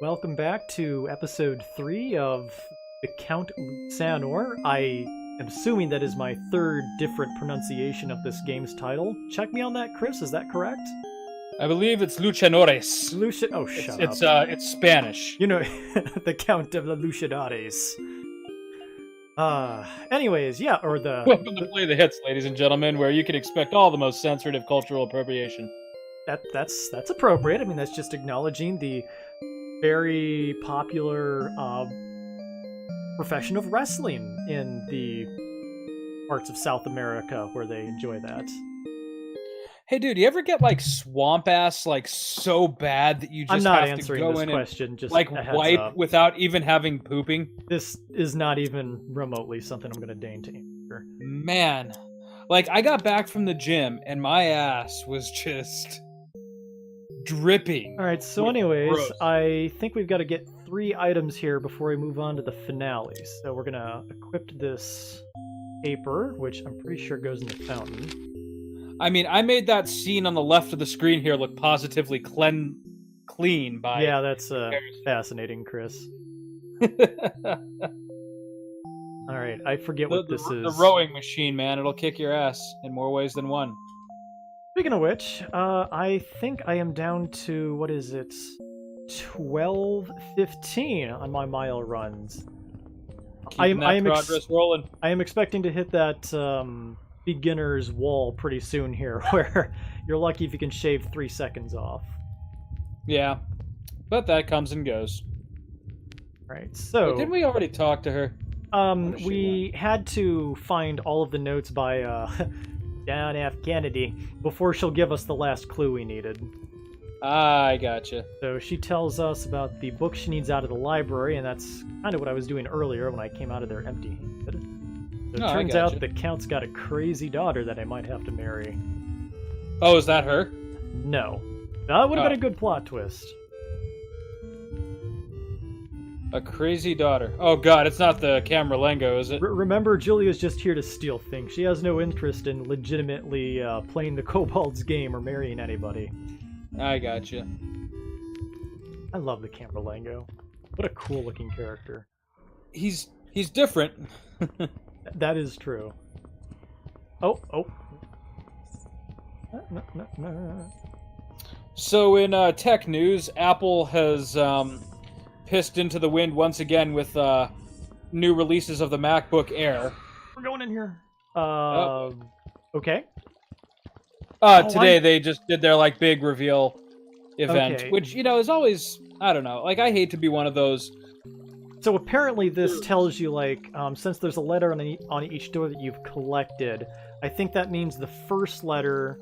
Welcome back to episode 3 of the Count Lucanor. I am assuming that is my third different pronunciation of this game's title. Check me on that, Chris. Is that correct? I believe it's Lucanores. Oh, shut up. It's Spanish. You know, the Count of the Luchadores. Anyways, yeah, or the... Welcome to Play the Hits, ladies and gentlemen, where you can expect all the most sensitive cultural appropriation. That's appropriate. I mean, that's just acknowledging the very popular profession of wrestling in the parts of South America where they enjoy that. Hey, dude, you ever get swamp ass so bad that you just I'm not have answering to go this in question. and Just a heads wipe up. without even having pooping? This is not even remotely something I'm going to deign to answer. Man, I got back from the gym and my ass was just dripping. All right, so anyways, gross. I think we've got to get 3 items here before we move on to the finale. So we're going to equip this paper, which I'm pretty sure goes in the fountain. I mean, I made that scene on the left of the screen here look positively clean by... Yeah, that's fascinating, Chris. All right, I forget what this is. The rowing machine, man. It'll kick your ass in more ways than one. Speaking of which, I think I am down to, what is it, 12:15 on my mile runs. I am progress rolling. I am expecting to hit that beginner's wall pretty soon here, where you're lucky if you can shave 3 seconds off. Yeah, but that comes and goes. All right, so... Didn't we already talk to her? We had to find all of the notes by John F. Kennedy before she'll give us the last clue we needed. I gotcha. So she tells us about the book she needs out of the library, and that's kind of what I was doing earlier when I came out of there empty-handed. So it turns out the Count's got a crazy daughter that I might have to marry. Oh, is that her? No. That would have been a good plot twist. A crazy daughter. Oh god, it's not the Camerlengo, is it? Remember, Julia's just here to steal things. She has no interest in legitimately playing the Kobold's game or marrying anybody. I gotcha. I love the Camerlengo. What a cool-looking character. He's different. That is true. Oh. So in tech news, Apple has pissed into the wind once again with new releases of the MacBook Air. We're going in here. Okay. Today they just did their big reveal event, which is always, I don't know. I hate to be one of those. So apparently this tells you since there's a letter on each door that you've collected, I think that means the first letter,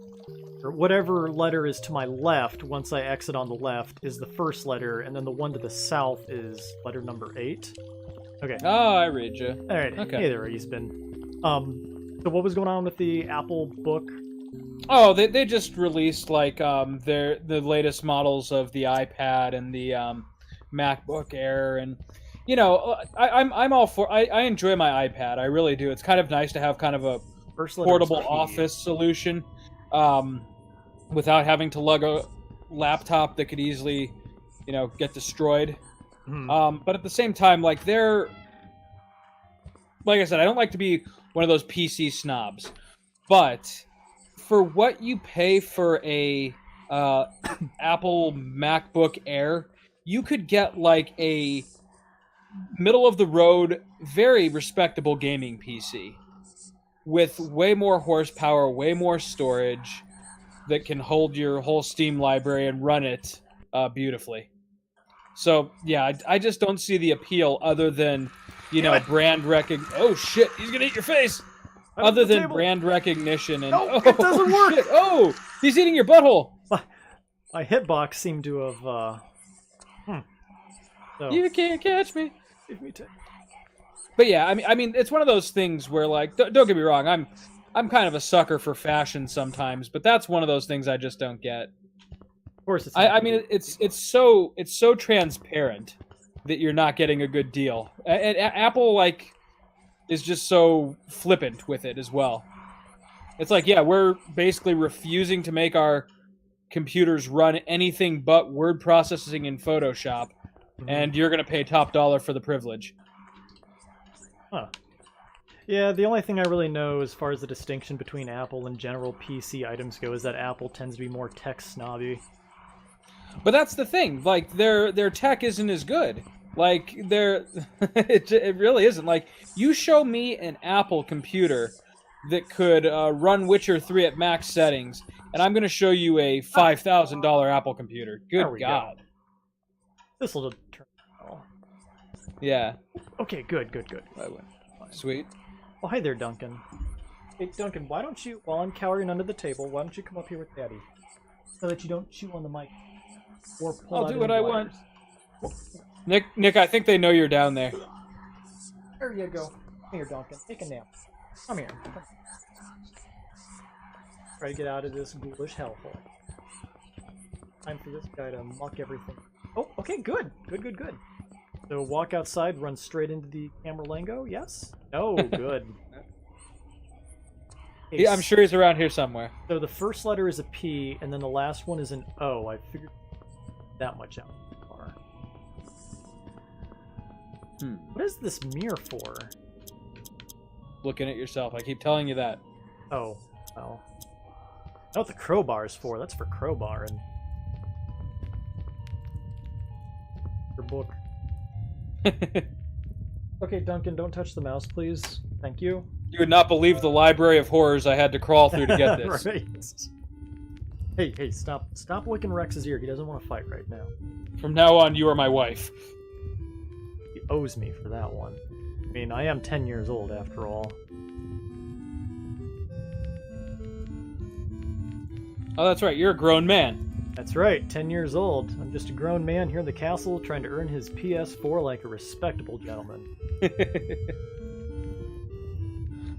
or whatever letter is to my left once I exit on the left, is the first letter, and then the one to the south is letter number 8. Okay. Oh, I read you. All right. Okay. Hey there, Eastman. So what was going on with the Apple book? Oh, they just released the latest models of the iPad and the MacBook Air, and I'm all for. I enjoy my iPad. I really do. It's kind of nice to have kind of a portable office solution, without having to lug a laptop that could easily, get destroyed. But at the same time, they're, like I said, I don't like to be one of those PC snobs, but for what you pay for a Apple MacBook Air, you could get a middle of the road, very respectable gaming PC with way more horsepower, way more storage that can hold your whole Steam library and run it beautifully. So yeah, I just don't see the appeal other than brand recognition. Oh shit, he's gonna eat your face. Other than brand recognition and it doesn't work. Shit. Oh, he's eating your butthole. My hitbox seemed to have. So. You can't catch me. Give me 10. But yeah, I mean, it's one of those things where don't get me wrong, I'm kind of a sucker for fashion sometimes, but that's one of those things I just don't get. Of course, it's so transparent that you're not getting a good deal, and Apple is just so flippant with it as well. It's we're basically refusing to make our computers run anything but word processing in Photoshop, and you're gonna pay top dollar for the privilege. Huh. Yeah, the only thing I really know as far as the distinction between Apple and general PC items go is that Apple tends to be more tech snobby. But that's the thing. Like their tech isn't as good. Like it really isn't. Like you show me an Apple computer that could run Witcher 3 at max settings, and I'm going to show you a $5,000 Apple computer. Good God. This will turn. Oh. Yeah. Okay, good. Sweet. Oh, hi there, Duncan. Hey, Duncan, why don't you, while I'm cowering under the table, why don't you come up here with Daddy? So that you don't chew on the mic. Or pull I'll do what I want. wires. Nick, I think they know you're down there. There you go. Here, Duncan. Take a nap. Come here. Try to get out of this ghoulish hellhole. Time for this guy to muck everything. Oh, okay, good. Good. So walk outside, run straight into the Camerlengo, yes? No, good. Okay, Yeah, I'm sure he's around here somewhere. So the first letter is a P, and then the last one is an O. I figured that much out. What is this mirror for? Looking at yourself. I keep telling you that. Oh, well. I know what the crowbar is for. That's for crowbarring. Your book. Okay, Duncan, don't touch the mouse, please. Thank you. You would not believe the library of horrors I had to crawl through to get this. Right. Hey, stop licking Rex's ear. He doesn't want to fight right now. From now on, you are my wife. He owes me for that one. I mean, I am 10 years old after all. Oh, that's right. You're a grown man. That's right, 10 years old. I'm just a grown man here in the castle trying to earn his PS4 like a respectable gentleman.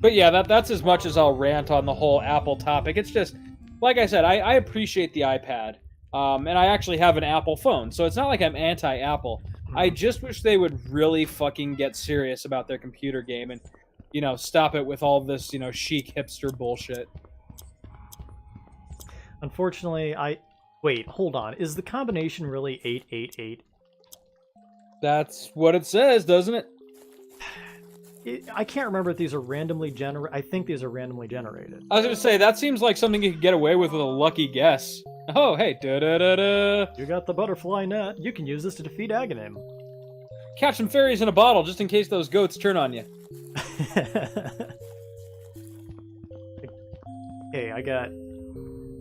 But yeah, that's as much as I'll rant on the whole Apple topic. It's just, like I said, I appreciate the iPad. And I actually have an Apple phone, so it's not like I'm anti-Apple. I just wish they would really fucking get serious about their computer game and, stop it with all this, chic hipster bullshit. Unfortunately, Wait, hold on. Is the combination really 888? That's what it says, doesn't it? I can't remember if these are randomly generated. I think these are randomly generated. I was going to say, that seems like something you could get away with a lucky guess. Oh, hey, da-da-da-da. You got the butterfly net. You can use this to defeat Aghanim. Catch some fairies in a bottle, just in case those goats turn on you. Okay, I got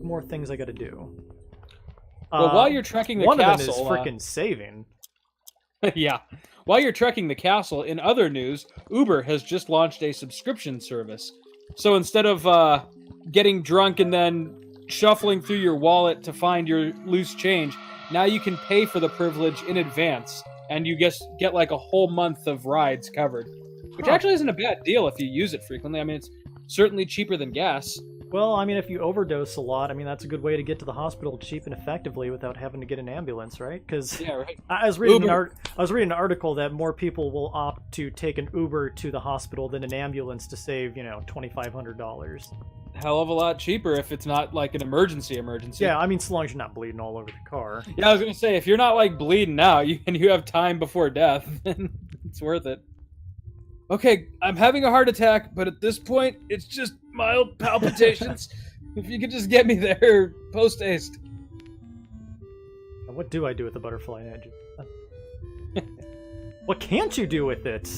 more things I gotta do. Well, while you're trekking the one castle... of them is freaking saving. Yeah. While you're trekking the castle, in other news, Uber has just launched a subscription service. So instead of getting drunk and then shuffling through your wallet to find your loose change, now you can pay for the privilege in advance, and you get like a whole month of rides covered. Which actually isn't a bad deal if you use it frequently. I mean, it's certainly cheaper than gas. Well, I mean, if you overdose a lot, I mean, that's a good way to get to the hospital cheap and effectively without having to get an ambulance, right? Because yeah, right. I was reading an article that more people will opt to take an Uber to the hospital than an ambulance to save, $2,500. Hell of a lot cheaper if it's not like an emergency. Yeah, I mean, so long as you're not bleeding all over the car. Yeah, I was gonna say, if you're not like bleeding out and you have time before death, then it's worth it. Okay, I'm having a heart attack, but at this point, it's just mild palpitations. If you could just get me there post-haste. Now, what do I do with the butterfly net? What can't you do with it?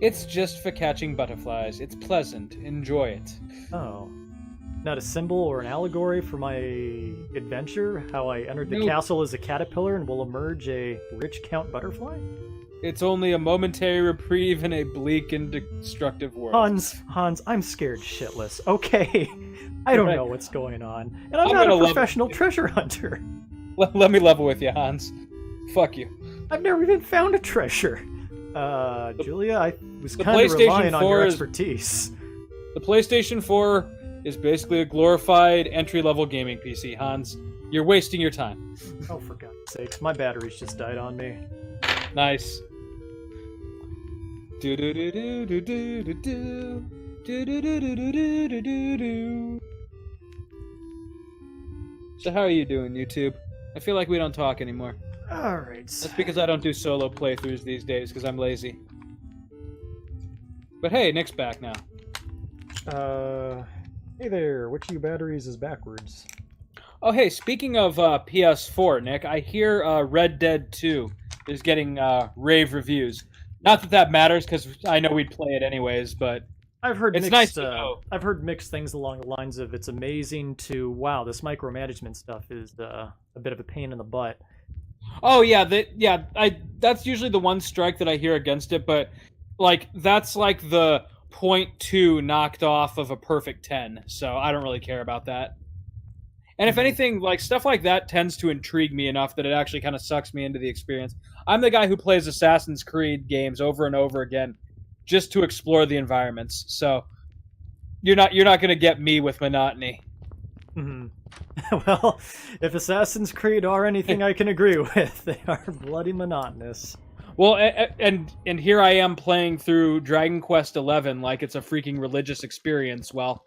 It's just for catching butterflies. It's pleasant. Enjoy it. Oh. Not a symbol or an allegory for my adventure? How I entered the castle as a caterpillar and will emerge a rich Count Butterfly? It's only a momentary reprieve in a bleak and destructive world. Hans, I'm scared shitless. Okay, I don't know what's going on. And I'm not a professional treasure hunter. Let me level with you, Hans. Fuck you. I've never even found a treasure. Julia, I was kind of relying on your expertise. The PlayStation 4 is basically a glorified entry-level gaming PC, Hans. You're wasting your time. Oh, for God's sakes. My batteries just died on me. Nice. Do do do do do do do do do do do do do do do do. So how are you doing, YouTube? I feel like we don't talk anymore. All right. That's because I don't do solo playthroughs these days because I'm lazy. But hey, Nick's back now. Hey there. Which of you batteries is backwards? Oh, hey, speaking of PS4, Nick, I hear Red Dead 2 is getting rave reviews. Not that that matters, because I know we'd play it anyways, but I've heard it's mixed, nice to know. I've heard mixed things along the lines of it's amazing to, wow, this micromanagement stuff is a bit of a pain in the butt. Oh, yeah, that's usually the one strike that I hear against it, but, like, that's like the 0.2 knocked off of a perfect 10, so I don't really care about that. And if anything, like stuff like that tends to intrigue me enough that it actually kind of sucks me into the experience. I'm the guy who plays Assassin's Creed games over and over again just to explore the environments. So you're not going to get me with monotony. Mm-hmm. Well, if Assassin's Creed are anything I can agree with, they are bloody monotonous. Well, and here I am playing through Dragon Quest XI like it's a freaking religious experience. Well,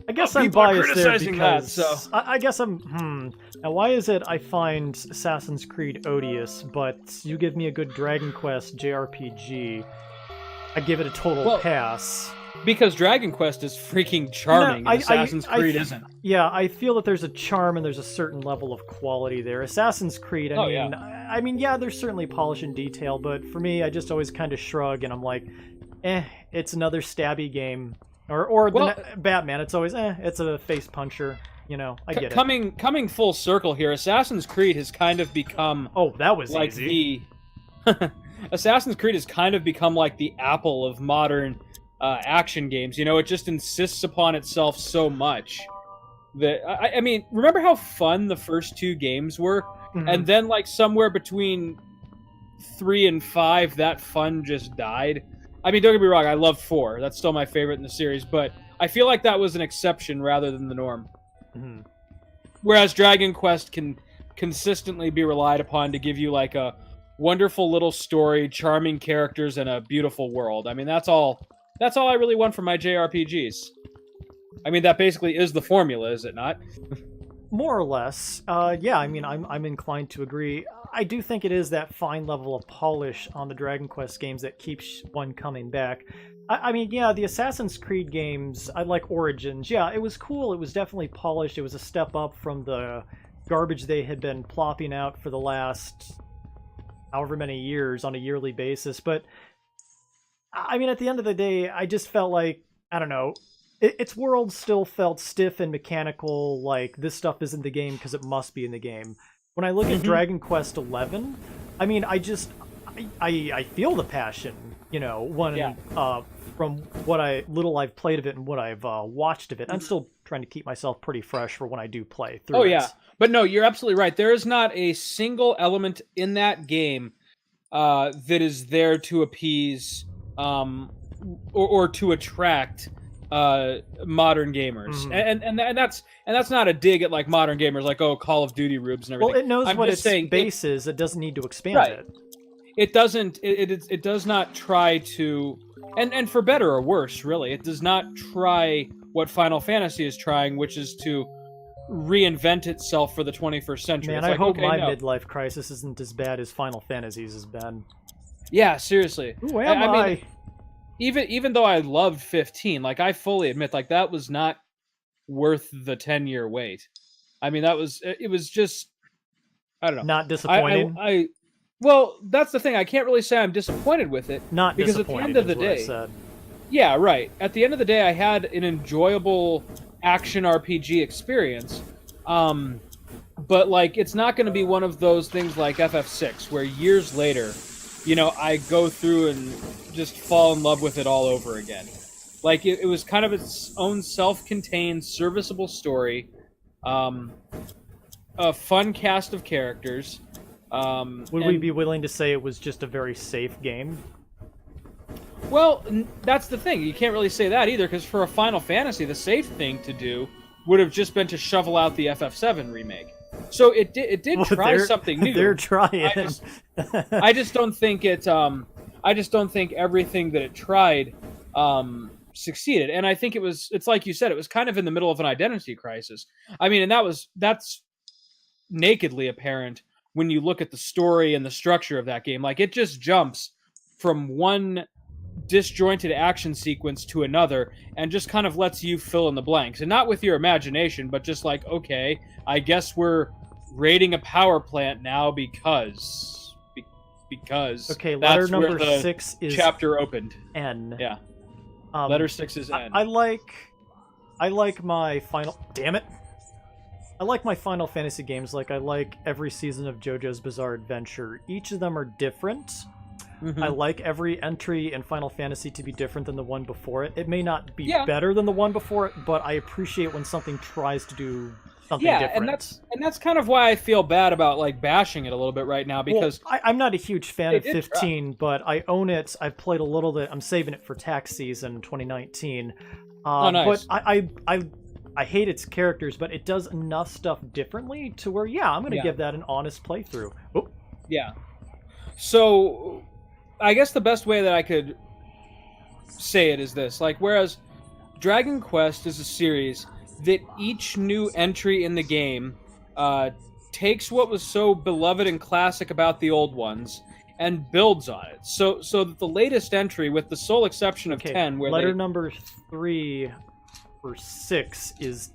I guess I'm biased there because that, so. I guess I'm. Now, why is it I find Assassin's Creed odious, but you give me a good Dragon Quest JRPG, I give it a total pass? Because Dragon Quest is freaking charming, and Assassin's Creed isn't. Yeah, I feel that there's a charm and there's a certain level of quality there. Assassin's Creed, I mean, yeah, there's certainly polish and detail, but for me, I just always kind of shrug and I'm like, it's another stabby game. Or Batman, it's always, it's a face puncher. You know, I get it. Coming full circle here, Assassin's Creed has kind of become... Oh, that was like easy. Assassin's Creed has kind of become like the Apple of modern action games. You know, it just insists upon itself so much. That I mean, remember how fun the first two games were? Mm-hmm. And then, like, somewhere between 3 and 5, that fun just died. I mean, don't get me wrong, I love 4. That's still my favorite in the series, but I feel like that was an exception rather than the norm. Mm-hmm. Whereas Dragon Quest can consistently be relied upon to give you, like, a wonderful little story, charming characters, and a beautiful world. I mean, that's all I really want from my JRPGs. I mean, that basically is the formula, is it not? More or less. Yeah, I mean, I'm inclined to agree. I do think it is that fine level of polish on the Dragon Quest games that keeps one coming back. I mean, yeah, the Assassin's Creed games, I like Origins. Yeah, it was cool. It was definitely polished. It was a step up from the garbage they had been plopping out for the last however many years on a yearly basis. But, I mean, at the end of the day, I just felt like, I don't know, its world still felt stiff and mechanical, like this stuff isn't the game because it must be in the game. When I look at Dragon Quest XI, I mean, I feel the passion, you know, from what I've played of it and what I've watched of it. I'm still trying to keep myself pretty fresh for when I do play through it. Oh, yeah. But no, you're absolutely right. There is not a single element in that game that is there to appease or to attract modern gamers, and that's not a dig at like modern gamers, like Call of Duty rubes and everything. Well, it knows what its base is. It doesn't need to expand it. It doesn't. It does not try to, and for better or worse, really, it does not try what Final Fantasy is trying, which is to reinvent itself for the 21st century. Man, I hope my midlife crisis isn't as bad as Final Fantasy's has been. Yeah, seriously. Who am I? Mean, even though I loved 15, like I fully admit, like that was not worth the 10-year wait. I mean, it was just, I don't know. Not disappointing. Well, that's the thing. I can't really say I'm disappointed with it. Not because disappointed. At the end of the day, yeah, right. At the end of the day, I had an enjoyable action RPG experience. But like, it's not going to be one of those things like FF6 where years later, you know, I go through and just fall in love with it all over again. Like, it was kind of its own self-contained, serviceable story, a fun cast of characters. Would we be willing to say it was just a very safe game? Well, that's the thing. You can't really say that either, because for a Final Fantasy, the safe thing to do would have just been to shovel out the FF7 remake. So it did try something new. They're trying. I just don't think I just don't think everything that it tried succeeded. And I think it's like you said, it was kind of in the middle of an identity crisis. I mean, and that's nakedly apparent when you look at the story and the structure of that game. Like, it just jumps from one disjointed action sequence to another and just kind of lets you fill in the blanks, and not with your imagination, but just like, okay, I guess we're raiding a power plant now because okay, letter that's number where the 6 is chapter opened. N. Yeah. Letter 6 is N. I like my final. Damn it! I like my Final Fantasy games. Like, I like every season of JoJo's Bizarre Adventure. Each of them are different. Mhm. I like every entry in Final Fantasy to be different than the one before it. It may not be Yeah. better than the one before it, but I appreciate when something tries to do something Yeah, different. and that's kind of why I feel bad about like bashing it a little bit right now, because I'm not a huge fan They of did 15, but I own it. I've played a little bit. I'm saving it for tax season 2019. Oh, nice. But I hate its characters, but it does enough stuff differently to where, yeah, I'm going to give that an honest playthrough. Oh. Yeah. So, I guess the best way that I could say it is this. Like, whereas Dragon Quest is a series that each new entry in the game takes what was so beloved and classic about the old ones and builds on it. So that the latest entry, with the sole exception of 10, where letter number 3 for 6 is...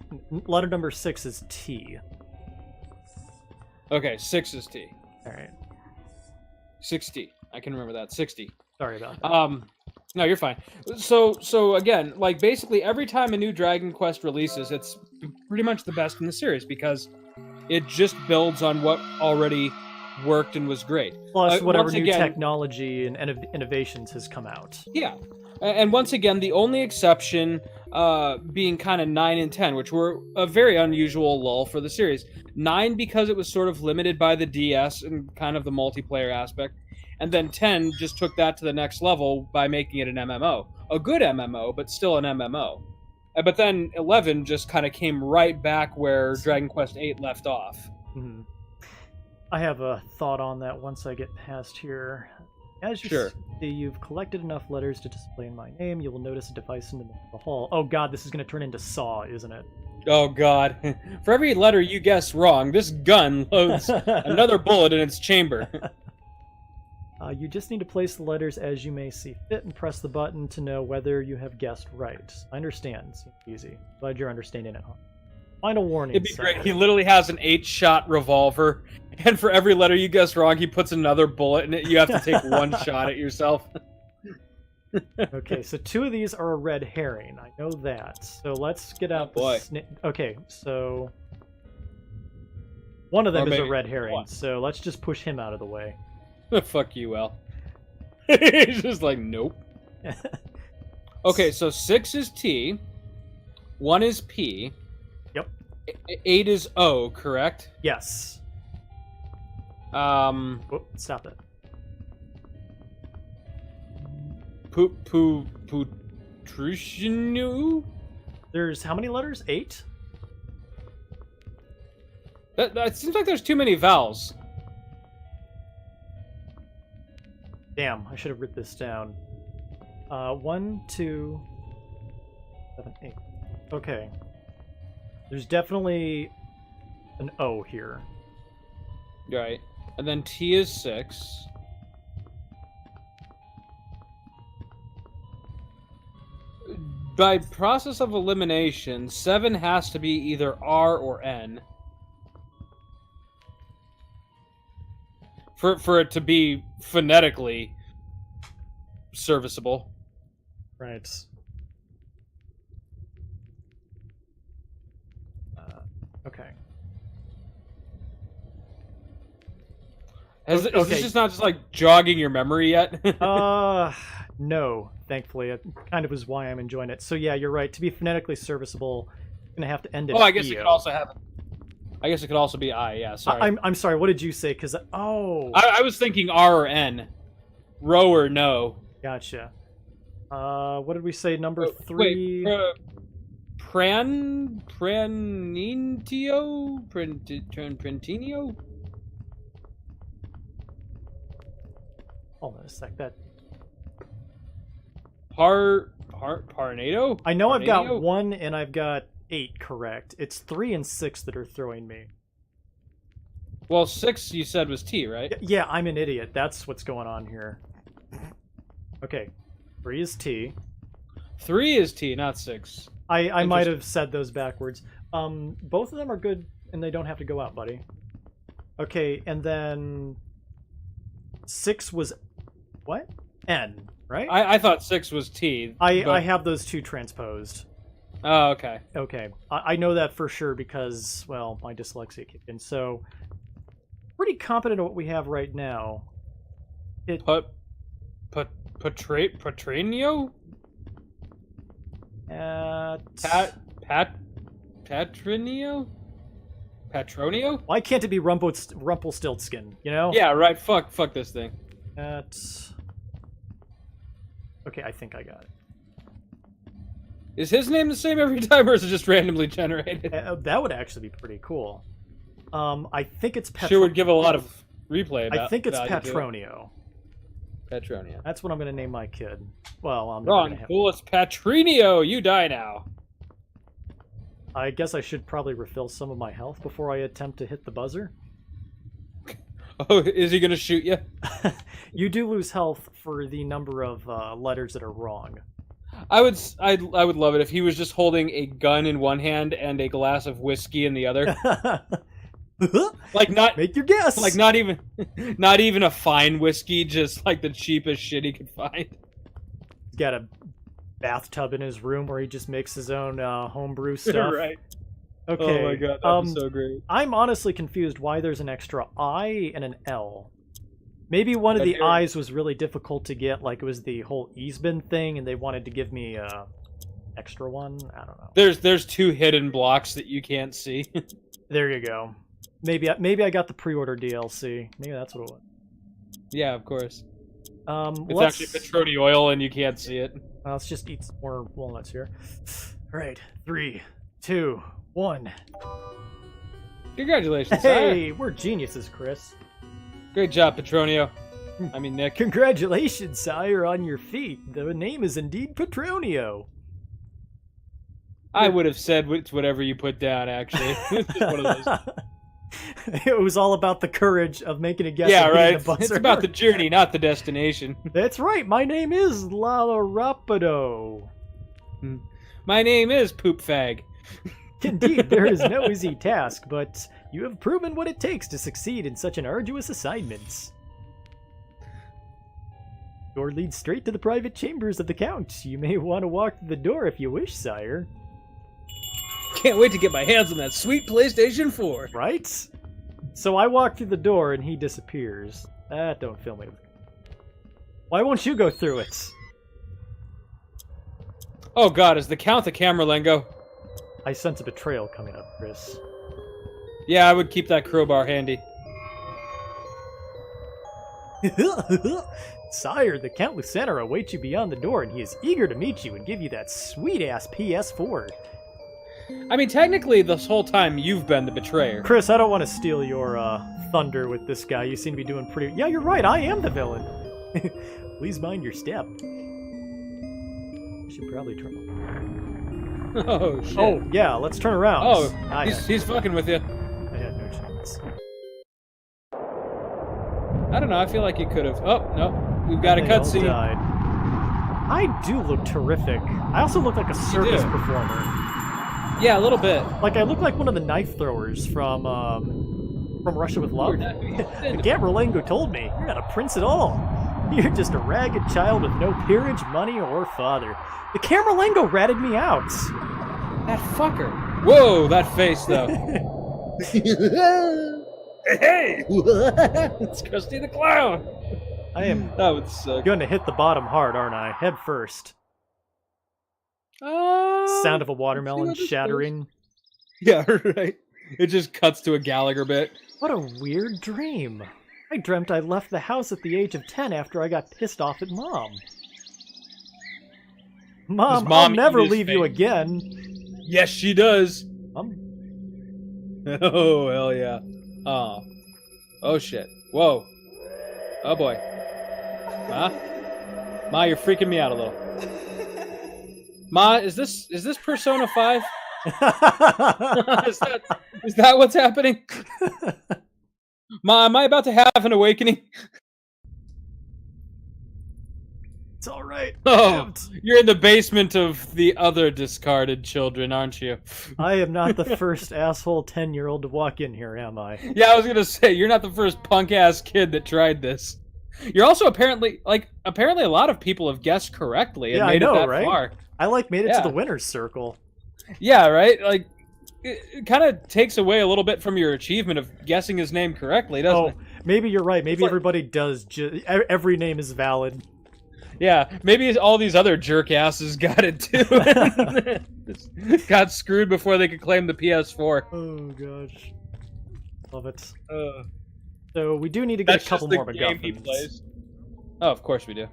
Letter number 6 is T. Okay, 6 is T. Alright. 6T. I can remember that. 60. Sorry about that. No, you're fine. So again, like, basically every time a new Dragon Quest releases, it's pretty much the best in the series because it just builds on what already worked and was great. Plus, whatever once new again, technology and innovations has come out. Yeah. And once again, the only exception being kind of 9 and 10, which were a very unusual lull for the series. 9 because it was sort of limited by the DS and kind of the multiplayer aspect. And then 10 just took that to the next level by making it an MMO. A good MMO, but still an MMO. But then 11 just kind of came right back where Dragon Quest 8 left off. Mm-hmm. I have a thought on that once I get past here. As you see, you've collected enough letters to display in my name. You will notice a device in the middle of the hall. Oh god, this is going to turn into Saw, isn't it? Oh god. For every letter you guess wrong, this gun loads another bullet in its chamber. You just need to place the letters as you may see fit and press the button to know whether you have guessed right. I understand. Seems easy. Glad you're understanding it, huh? Final warning. It'd be great. He literally has an 8-shot revolver, and for every letter you guess wrong, he puts another bullet in it. You have to take one shot at yourself. Okay, so 2 of these are a red herring. I know that. So let's get out the okay, so one of them is a red herring. So let's just push him out of the way. Fuck you, El. He's just like, nope. Okay, so 6 is T, 1 is P. Yep. 8 is O, correct? Yes. Oh, stop it. Putrishinu? There's how many letters? 8? That seems like there's too many vowels. Damn, I should have written this down. 1, 2, 7, 8. Okay. There's definitely an O here. Right. And then T is 6. By process of elimination, 7 has to be either R or N. For it to be phonetically serviceable. Right. Okay. Is this just not just like jogging your memory yet? No, thankfully. It kind of is why I'm enjoying it. So yeah, you're right. To be phonetically serviceable, I'm gonna have to end it. Oh, I guess it could also have. I guess it could also be I. Yeah, sorry. I'm sorry. What did you say? Because I was thinking R or N, row or no. Gotcha. What did we say? Number 3. Wait, Prantinio? Hold on a sec. That Parnado? I know I've got 1 and I've got 8 correct. It's 3 and 6 that are throwing me. Well, 6 you said was T, right? Yeah, I'm an idiot. That's what's going on here. Okay, 3 is T. 3 is T, not 6. I might have said those backwards. Both of them are good, and they don't have to go out, buddy. Okay, and then 6 was what? N, right? I thought 6 was T. I have those two transposed. Oh, okay. Okay, I know that for sure because, well, my dyslexia kicked in. So, pretty competent at what we have right now. Patrinio? Patrinio? Patronio? Why can't it be Rumpelstiltskin, you know? Yeah, right. Fuck this thing. Okay, I think I got it. Is his name the same every time, or is it just randomly generated? That would actually be pretty cool. I think it's Sure would give a lot of replay about I think it's value to it. Petronio. Petronio. That's what I'm going to name my kid. Well, I'm Wrong. Gonna have... Cool, it's Patrinio. You die now. I guess I should probably refill some of my health before I attempt to hit the buzzer. Oh, is he gonna shoot you? You do lose health for the number of letters that are wrong. I would love it if he was just holding a gun in one hand and a glass of whiskey in the other. Like not make your guess. Like not even a fine whiskey, just like the cheapest shit he could find. He's got a bathtub in his room where he just makes his own homebrew stuff. Right. Okay. Oh my god, that'd be so great. I'm honestly confused why there's an extra I and an L. Maybe one of the I's was really difficult to get, like it was the whole Easbin thing, and they wanted to give me a extra one. I don't know. There's 2 hidden blocks that you can't see. There you go. Maybe I got the pre-order DLC. Maybe that's what it was. Yeah, of course. It's let's... actually petroleum oil, and you can't see it. Let's just eat some more walnuts here. All right, 3, 2, 1. Congratulations, Hey, sire. we're geniuses, Chris. Great job, Petronio. I mean, Nick. Congratulations, sire, on your feat. The name is indeed Petronio. I would have said it's whatever you put down, actually. It's just one of those. It was all about the courage of making a guess. Yeah, and hitting right. the buzzer. It's about the journey, not the destination. That's right. My name is Lala Rapido. My name is Poop Fag. Indeed, there is no easy task, but you have proven what it takes to succeed in such an arduous assignment. Door leads straight to the private chambers of the Count. You may want to walk to the door if you wish, sire. Can't wait to get my hands on that sweet PlayStation 4. Right? So I walk through the door and he disappears. Don't film me. Why won't you go through it? Oh god, is the Count the Camerlengo? I sense a betrayal coming up, Chris. Yeah, I would keep that crowbar handy. Sire, the Count Lucanor awaits you beyond the door, and he is eager to meet you and give you that sweet-ass PS4. I mean, technically, this whole time, you've been the betrayer. Chris, I don't want to steal your thunder with this guy. You seem to be doing pretty... Yeah, you're right, I am the villain. Please mind your step. Should probably turn... Oh, shit. Oh, yeah, let's turn around. Oh, he's fucking with you. I had no chance. I don't know, I feel like you could have... Oh, no. We've got a They all cutscene. died. I do look terrific. I also look like a circus performer. Yeah, a little bit. Like, I look like one of the knife throwers from Russia with Love. Camerlengo told me, you're not a prince at all. You're just a ragged child with no peerage, money, or father. The Camerlengo ratted me out. That fucker. Whoa, that face, though. Hey! It's Krusty the Clown! I am That would suck. going to hit the bottom hard, aren't I? Head first. Sound of a watermelon shattering. Yeah, right. It just cuts to a Gallagher bit. What a weird dream. I dreamt I left the house at the age of 10 after I got pissed off at Mom. Mom, I'll never leave you again. Yes, she does. Mom? Oh, hell yeah. Oh. Oh, shit. Whoa. Oh, boy. Ma? Ma, you're freaking me out a little. Ma, is this Persona 5? Is that what's happening? Ma, am I about to have an awakening? It's all right. Oh, you're in the basement of the other discarded children, aren't you? I am not the first asshole 10-year-old to walk in here, am I? Yeah, I was gonna say, you're not the first punk-ass kid that tried this. You're also apparently a lot of people have guessed correctly and Yeah, made I know, it that right? far. I made it Yeah. to the winner's circle. Yeah, right? Like, it kind of takes away a little bit from your achievement of guessing his name correctly, doesn't it? Maybe you're right. Maybe like- everybody does. Every name is valid. Yeah, maybe all these other jerk asses got it too. Got screwed before they could claim the PS4. Oh gosh, love it. Uh, So we do need to get that's a couple just more the game he MacGuffins. plays. Oh, of course we do.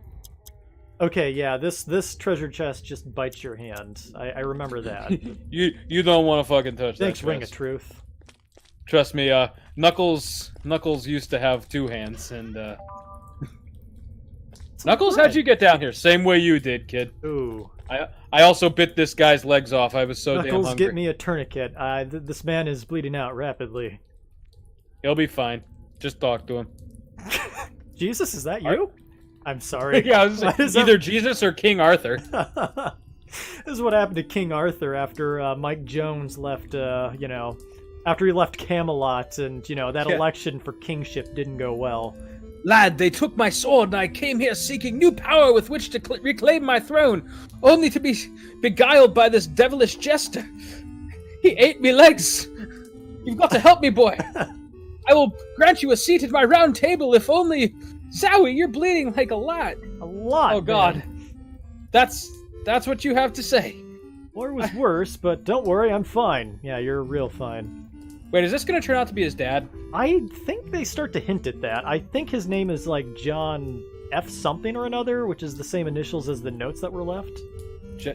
Okay, yeah, this treasure chest just bites your hand. I remember that. You don't want to fucking touch Thanks, that. Ring of Truth. Trust me, Knuckles used to have two hands, and Knuckles, how'd you get down here? Same way you did, kid. Ooh. I also bit this guy's legs off. I was so damn Knuckles, hungry. get me a tourniquet. This man is bleeding out rapidly. He'll be fine. Just talk to him. Jesus, is that you? I'm sorry. Yeah, I was Why does either Jesus or King Arthur. This is what happened to King Arthur after Mike Jones left, after he left Camelot, and, that election for kingship didn't go well. Lad, they took my sword, and I came here seeking new power with which to reclaim my throne, only to be beguiled by this devilish jester. He ate me legs. You've got to help me, boy. I will grant you a seat at my round table if only... Zowie, you're bleeding like a lot. A lot, Oh, God. man. That's what you have to say. War was worse, but don't worry, I'm fine. Yeah, you're real fine. Wait, is this going to turn out to be his dad? I think they start to hint at that. I think his name is like John F. something or another, which is the same initials as the notes that were left.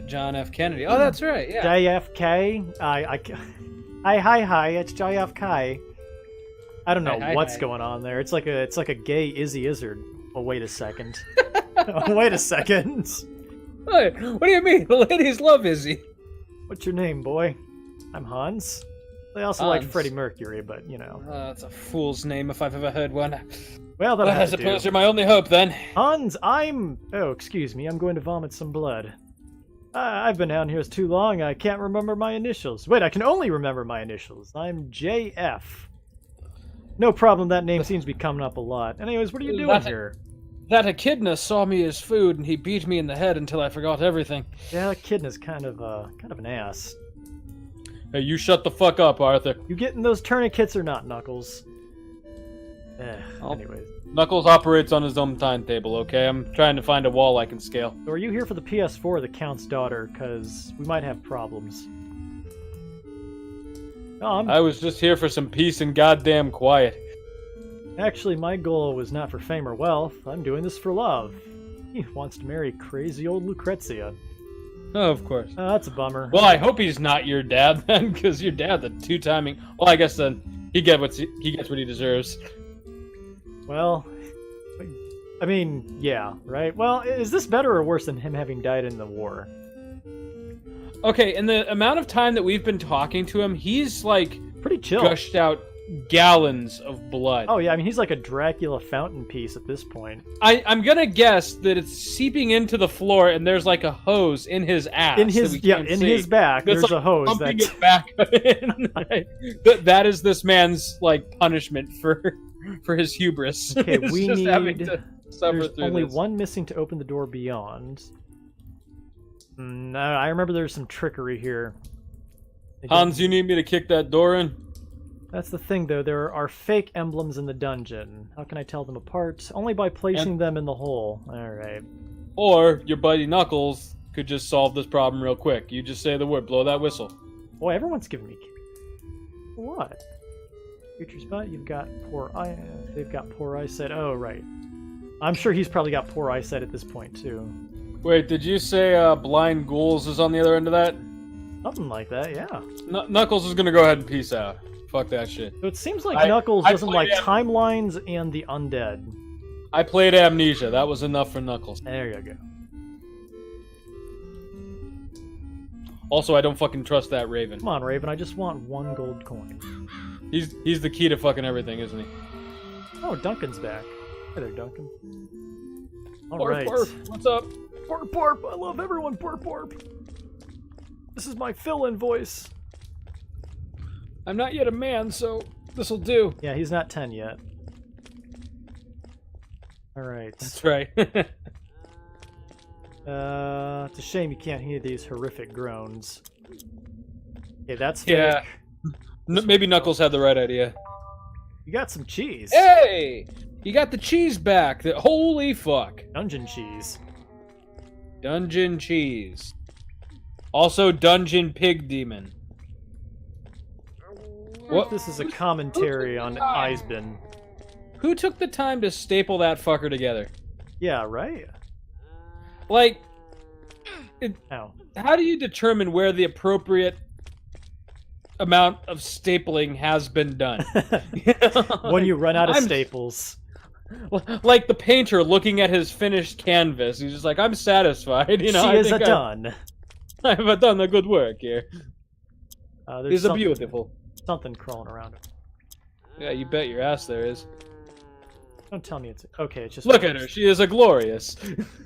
John F. Kennedy. Oh, that's right, yeah. JFK. Hi, it's JFK. I don't know what's going on there. It's like a gay Izzy Izzard. Oh, wait a second. Wait a second. What do you mean? The ladies love Izzy. What's your name, boy? I'm Hans. They also like Hans. Freddie Mercury, but That's a fool's name if I've ever heard one. Well, Well, I suppose you're my only hope then. Hans, Oh, excuse me. I'm going to vomit some blood. I've been down here too long. I can't remember my initials. Wait, I can only remember my initials. I'm JF. No problem. That name seems to be coming up a lot. Anyways, what are you doing here? That echidna saw me as food, and he beat me in the head until I forgot everything. Yeah, that kidna's kind of an ass. Hey, you shut the fuck up, Arthur. You getting those tourniquets or not, Knuckles? Anyways. Knuckles operates on his own timetable, okay? I'm trying to find a wall I can scale. So are you here for the PS4 or the Count's daughter? Because we might have problems. No, I was just here for some peace and goddamn quiet. Actually, my goal was not for fame or wealth. I'm doing this for love. He wants to marry crazy old Lucrezia. Oh, of course. That's a bummer. Well, I hope he's not your dad then, because your dad's a two-timing... Well, I guess then he gets what he deserves. Well, I mean, yeah, right? Well, is this better or worse than him having died in the war? Okay, in the amount of time that we've been talking to him, he's, like, Pretty chill. gushed out gallons of blood. Oh, yeah, I mean, he's like a Dracula fountain piece at this point. I'm gonna guess that it's seeping into the floor, and there's, like, a hose in his ass. In his, his back, That's, there's like, a hose pumping that's... it back in. Right? That is this man's, like, punishment for his hubris. Okay, It's we just having need... to suffer There's through only this. one missing to open the door beyond. No, I remember there's some trickery here. Hans, you need me to kick that door in? That's the thing, though. There are fake emblems in the dungeon. How can I tell them apart? Only by placing them in the hole. Alright. Or your buddy Knuckles could just solve this problem real quick. You just say the word, blow that whistle. Boy, everyone's giving me... What? Future spot, you've got poor eye... They've got poor eyesight. Oh, right. I'm sure he's probably got poor eyesight at this point, too. Wait, did you say Blind Ghouls is on the other end of that? Something like that, yeah. Knuckles is gonna go ahead and peace out. Fuck that shit. So it seems like Knuckles doesn't like played timelines and the undead. I played Amnesia. That was enough for Knuckles. There you go. Also, I don't fucking trust that Raven. Come on, Raven, I just want one gold coin. He's the key to fucking everything, isn't he? Oh, Duncan's back. Hey there, Duncan. All Borp, right. borp. What's up? Borp, borp. I love everyone. Borp, borp. This is my fill-in voice. I'm not yet a man, so this'll do. Yeah, he's not 10 yet. All right. That's right. It's a shame you can't hear these horrific groans. Okay, that's fake. Yeah. Maybe Knuckles had the right idea. You got some cheese. Hey! You got the cheese back. Holy fuck. Dungeon cheese. Dungeon cheese. Also Dungeon Pig Demon. What? This is a commentary on Eisbin. Who took the time to staple that fucker together? Yeah, right? Like, Ow. how do you determine where the appropriate amount of stapling has been done? When you run out of staples. Like the painter looking at his finished canvas, he's just like, I'm satisfied. You know, She I is think done. I've done a good work here. There's He's a beautiful. something crawling around him. Yeah, you bet your ass there is. Don't tell me it's okay. It's just Look at her. She is a glorious.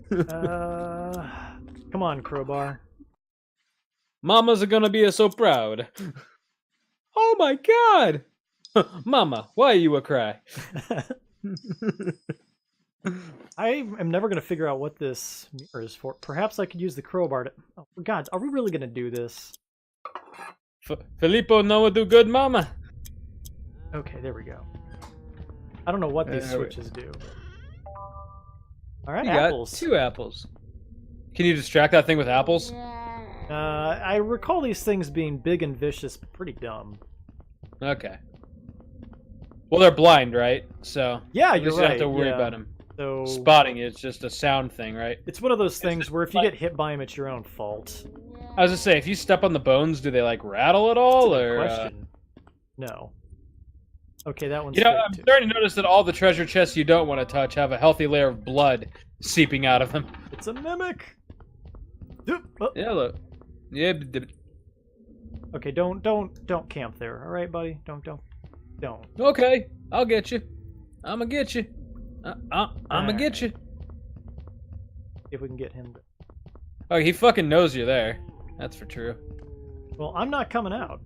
Come on, Crowbar. Mamas are gonna be so proud. Oh my god! Mama, why are you a cry? I am never going to figure out what this mirror is for. Perhaps I could use the crowbar to... Oh, for God, are we really going to do this? Filippo know do good, mama. Okay, there we go. I don't know what these switches do. Alright, You apples. got 2 apples. Can you distract that thing with apples? I recall these things being big and vicious, but pretty dumb. Okay. Well, they're blind, right? So Yeah, at you're least you right. don't have to worry yeah. about them. So Spotting it's just a sound thing, right? it's one of those things where if you get hit by them, it's your own fault. I was gonna say, if you step on the bones, do they like rattle at all, That's a good or? question. No. Okay, that one's You know, fake, I'm too. starting to notice that all the treasure chests you don't want to touch have a healthy layer of blood seeping out of them. It's a mimic. Doop. Oh. Yeah, look. Yeah. Okay, don't camp there. All right, buddy. Don't. Okay, I'll get you. I'ma get you. I'ma get you. If we can get him. Oh, he fucking knows you're there. That's for true. Well, I'm not coming out.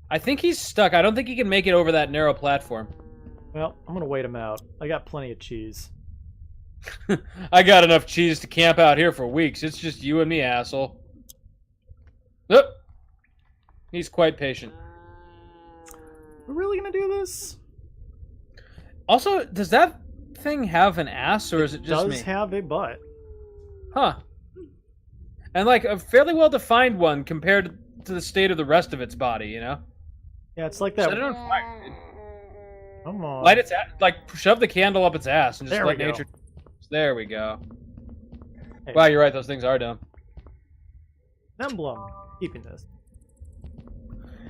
I think he's stuck. I don't think he can make it over that narrow platform. Well, I'm gonna wait him out. I got plenty of cheese. I got enough cheese to camp out here for weeks. It's just you and me, asshole. Oop. He's quite patient. We're really gonna do this? Also, does that thing have an ass, or is it just me? It does have a butt. Huh. And like a fairly well-defined one compared to the state of the rest of its body, you know? Yeah, it's like that. Set it on fire, dude. Come on. Light its ass, like shove the candle up its ass and just There let we go. nature. There we go. Hey. Wow, you're right. Those things are dumb. Emblem. Keeping this.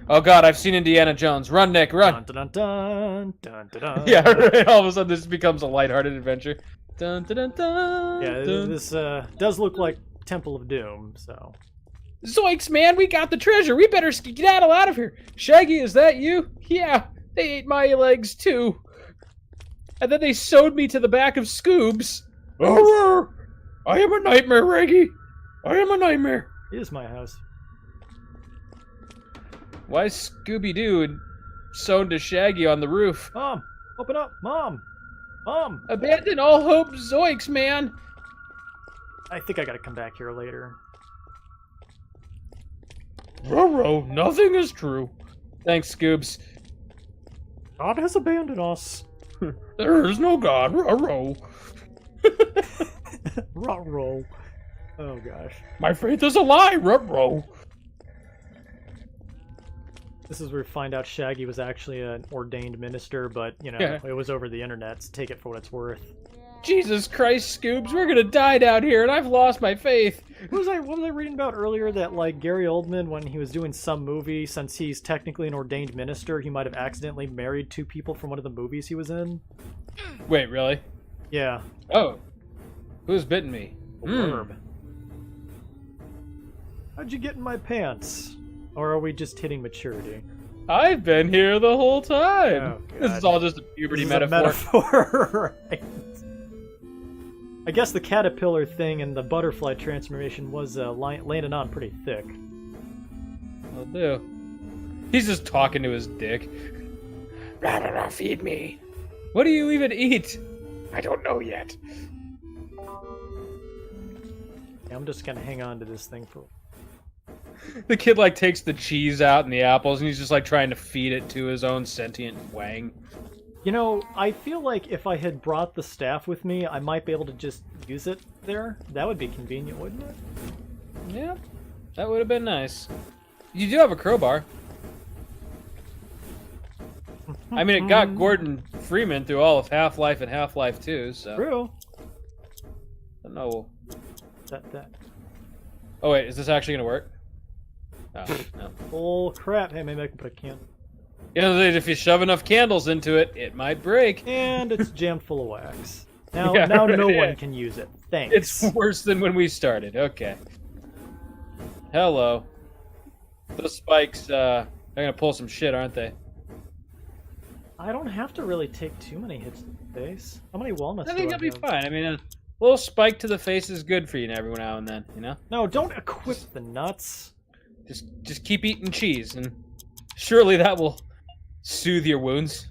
Oh god, I've seen Indiana Jones. Run, Nick, run. Dun, dun, dun, dun, dun, dun. Yeah, right. All of a sudden this becomes a lighthearted adventure. Dun, dun, dun, dun, Yeah, dun. this does look like Temple of Doom. So. Zoinks, man, we got the treasure. We better skedaddle out of here. Shaggy, is that you? Yeah, they ate my legs too. And then they sewed me to the back of Scoobs. Oh, I am a nightmare, Reggie. I am a nightmare. It is my house. Why is Scooby-Doo sewn to Shaggy on the roof? Mom, open up, Mom. Mom. Abandon all hope, Zoinks, man. I think I gotta come back here later. Ruh-roh, nothing is true. Thanks, Scoobs. God has abandoned us. There is no God, ruh-roh. Ruh-roh. Oh gosh. My faith is a lie, ruh-roh. This is where we find out Shaggy was actually an ordained minister, but, you know, Yeah. it was over the internet, so take it for what it's worth. Jesus Christ, Scoobs, we're gonna die down here, and I've lost my faith. What was I reading about earlier? That, like, Gary Oldman, when he was doing some movie, since he's technically an ordained minister, he might have accidentally married 2 people from one of the movies he was in? Wait, really? Yeah. Oh. Who's bitten me? Herb. How'd you get in my pants? Or are we just hitting maturity? I've been here the whole time. Oh, This is all just a puberty This is metaphor. a metaphor. Right. I guess the caterpillar thing and the butterfly transformation was landing on pretty thick. Will do. He's just talking to his dick. Feed me. What do you even eat? I don't know yet. Yeah, I'm just gonna hang on to this thing for... The kid like takes the cheese out and the apples, and he's just like trying to feed it to his own sentient wang. You know, I feel like if I had brought the staff with me, I might be able to just use it there. That would be convenient, wouldn't it? Yeah, that would have been nice. You do have a crowbar. I mean, it got Gordon Freeman through all of Half-Life and Half-Life 2, so... True. I don't know. That. Oh wait, is this actually gonna work? Oh, no. Oh crap! Hey, maybe I can put a can. You know, if you shove enough candles into it, it might break. And it's jammed full of wax. Now, Yeah, now right, no yeah. one can use it. Thanks. It's worse than when we started. Okay. Hello. Those spikes, they're gonna pull some shit, aren't they? I don't have to really take too many hits to the face. How many walnuts I think do I you'll be have? fine. I mean, a little spike to the face is good for you every now and then, you know? No, don't equip the nuts. Just keep eating cheese, and surely that will soothe your wounds.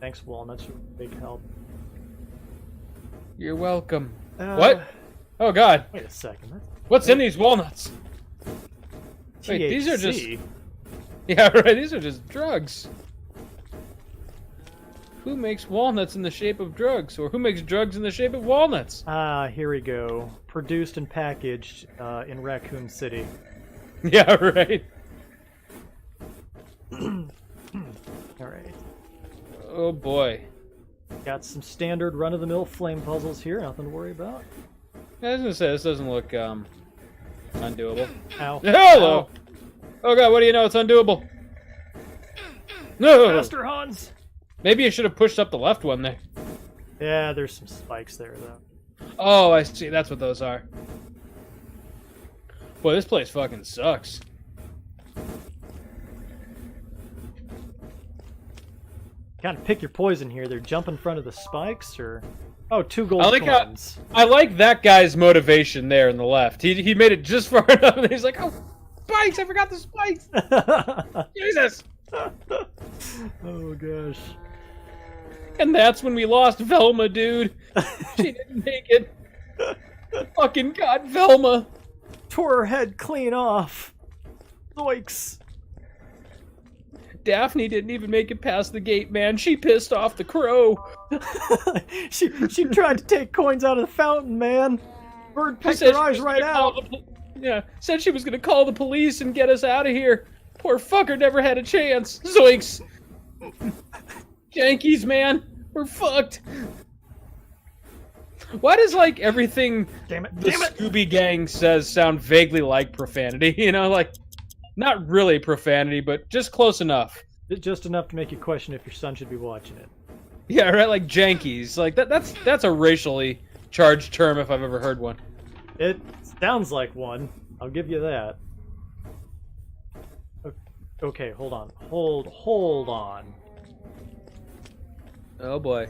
Thanks, walnuts. You're a big help. You're welcome. What? Oh god. Wait a second. That's What's in these walnuts? Wait, these are just... THC. Yeah, right, these are just drugs. Who makes walnuts in the shape of drugs? Or who makes drugs in the shape of walnuts? Ah, here we go. Produced and packaged in Raccoon City. Yeah, right. Alright. Oh boy. Got some standard run-of-the-mill flame puzzles here. Nothing to worry about. I was gonna say, this doesn't look, undoable. Ow. Hello! Ow. Oh god, what do you know? It's undoable. No! Faster, Hans! Maybe you should have pushed up the left one there. Yeah, there's some spikes there, though. Oh, I see. That's what those are. Boy, this place fucking sucks. Gotta pick your poison here. They're jump in front of the spikes, or... Oh, 2 gold I like how- coins. I like that guy's motivation there in the left. He made it just far enough, and he's like, oh, spikes! I forgot the spikes! Jesus! Oh, gosh. And that's when we lost Velma, dude. She didn't make it. Fucking god, Velma. Tore her head clean off. Zoinks. Daphne didn't even make it past the gate, man. She pissed off the crow. she tried to take coins out of the fountain, man. Bird She pecked said her she eyes was right gonna call out. yeah, said she was gonna call the police and get us out of here. Poor fucker never had a chance. Zoinks. Yankees, man. We're fucked. Why does, like, everything Damn it, the damn it! Scooby Gang says sound vaguely like profanity? You know, like, not really profanity, but just close enough. Just enough to make you question if your son should be watching it. Yeah, right, like Jankies. Like, that's a racially charged term if I've ever heard one. It sounds like one. I'll give you that. Okay, hold on. Hold on. Oh boy.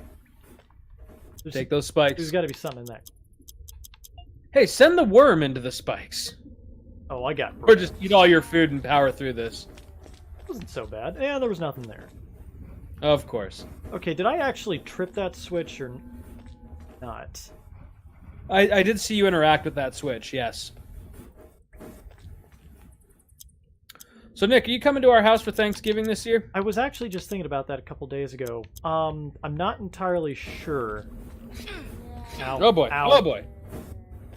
There's, Take those spikes. there's got to be something in there. Hey, send the worm into the spikes. Oh, I got Or bread. just eat all your food and power through this. Wasn't so bad. Yeah, there was nothing there. Of course. Okay, did I actually trip that switch or not? I did see you interact with that switch, yes. So, Nick, are you coming to our house for Thanksgiving this year? I was actually just thinking about that a couple days ago. I'm not entirely sure. Ow, Oh boy. ow. Oh boy.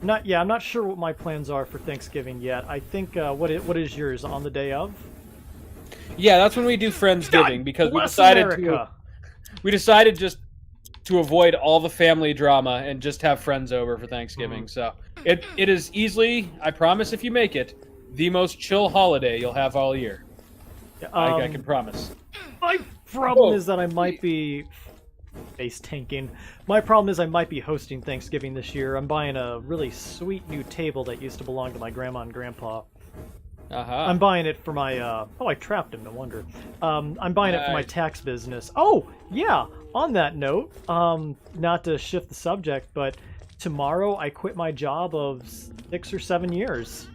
I'm not sure what my plans are for Thanksgiving yet. I think what is yours on the day of? Yeah, that's when we do Friendsgiving God because bless America. we decided just to avoid all the family drama and just have friends over for Thanksgiving. So it is easily, I promise if you make it, the most chill holiday you'll have all year. I can promise. My problem Whoa. is that I might be face tanking. My problem is I might be hosting Thanksgiving this year. I'm buying a really sweet new table that used to belong to my grandma and grandpa. I'm buying it for my, oh, I trapped him, no wonder. I'm buying it for my tax business. Oh, yeah, on that note, not to shift the subject, but tomorrow I quit my job of 6 or 7 years.